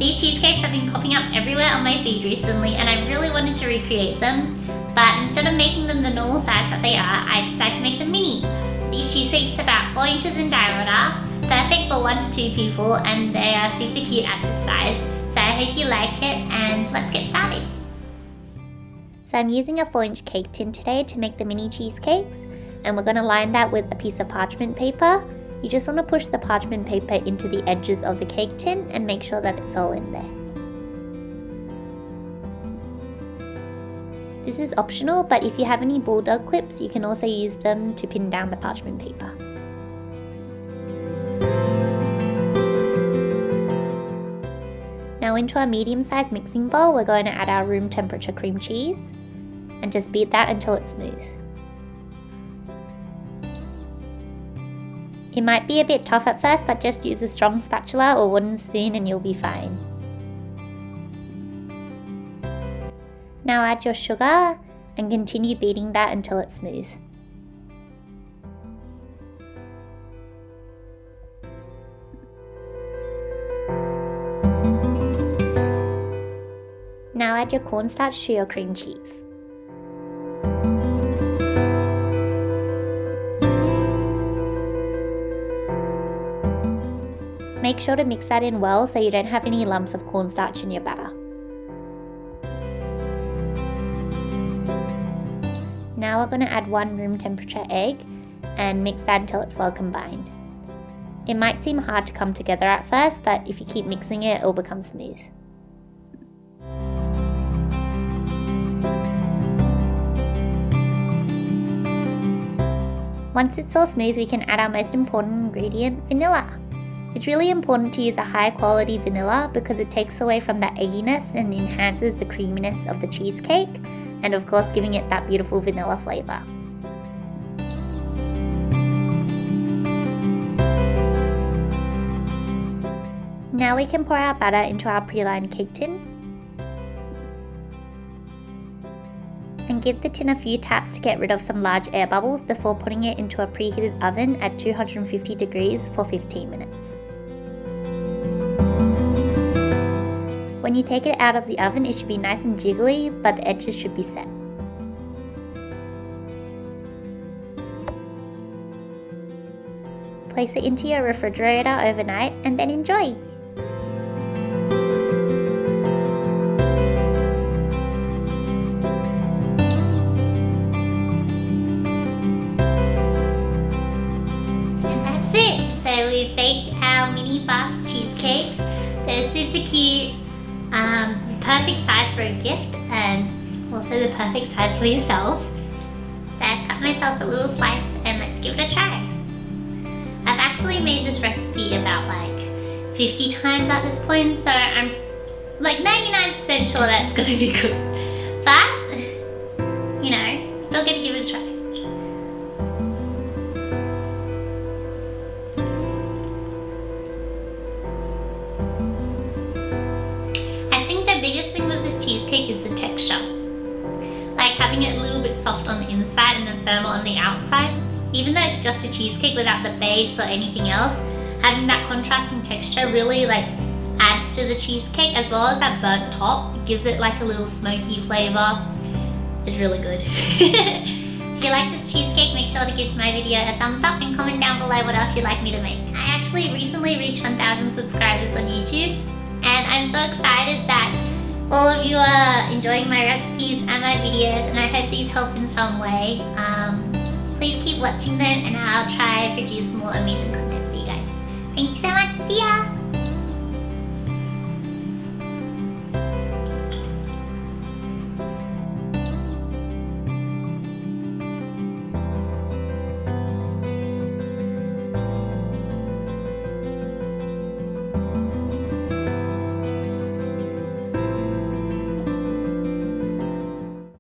These cheesecakes have been popping up everywhere on my feed recently and I really wanted to recreate them, but instead of making them the normal size that they are, I decided to make them mini. These cheesecakes are about 4 inches in diameter, perfect for 1 to 2 people, and they are super cute at this size. So I hope you like it, and let's get started. So I'm using a 4-inch cake tin today to make the mini cheesecakes, and we're going to line that with a piece of parchment paper. You just want to push the parchment paper into the edges of the cake tin and make sure that it's all in there. This is optional, but if you have any bulldog clips, you can also use them to pin down the parchment paper. Now into our medium-sized mixing bowl, we're going to add our room temperature cream cheese and just beat that until it's smooth. It might be a bit tough at first, but just use a strong spatula or wooden spoon and you'll be fine. Now add your sugar and continue beating that until it's smooth. Now add your cornstarch to your cream cheese. Make sure to mix that in well so you don't have any lumps of cornstarch in your batter. Now we're going to add 1 room temperature egg and mix that until it's well combined. It might seem hard to come together at first, but if you keep mixing it, it'll become smooth. Once it's all smooth, we can add our most important ingredient, vanilla. It's really important to use a high quality vanilla because it takes away from that egginess and enhances the creaminess of the cheesecake, and of course giving it that beautiful vanilla flavour. Now we can pour our batter into our pre-lined cake tin and give the tin a few taps to get rid of some large air bubbles before putting it into a preheated oven at 250 degrees for 15 minutes. When you take it out of the oven, it should be nice and jiggly, but the edges should be set. Place it into your refrigerator overnight and then enjoy! So we've baked our mini Basque cheesecakes. They're super cute, perfect size for a gift and also the perfect size for yourself. So I've cut myself a little slice and let's give it a try. I've actually made this recipe about like 50 times at this point, so I'm like 99% sure that it's going to be good. But, you know, still gonna give it a try. Biggest thing with this cheesecake is the texture. Like having it a little bit soft on the inside and then firmer on the outside. Even though it's just a cheesecake without the base or anything else, having that contrasting texture really like adds to the cheesecake, as well as that burnt top. It gives it like a little smoky flavour. It's really good. If you like this cheesecake, make sure to give my video a thumbs up and comment down below what else you'd like me to make. I actually recently reached 1,000 subscribers on YouTube, and I'm so excited that all of you are enjoying my recipes and my videos, and I hope these help in some way. Please keep watching them and I'll try to produce more amazing content for you guys. Thank you so much. See ya!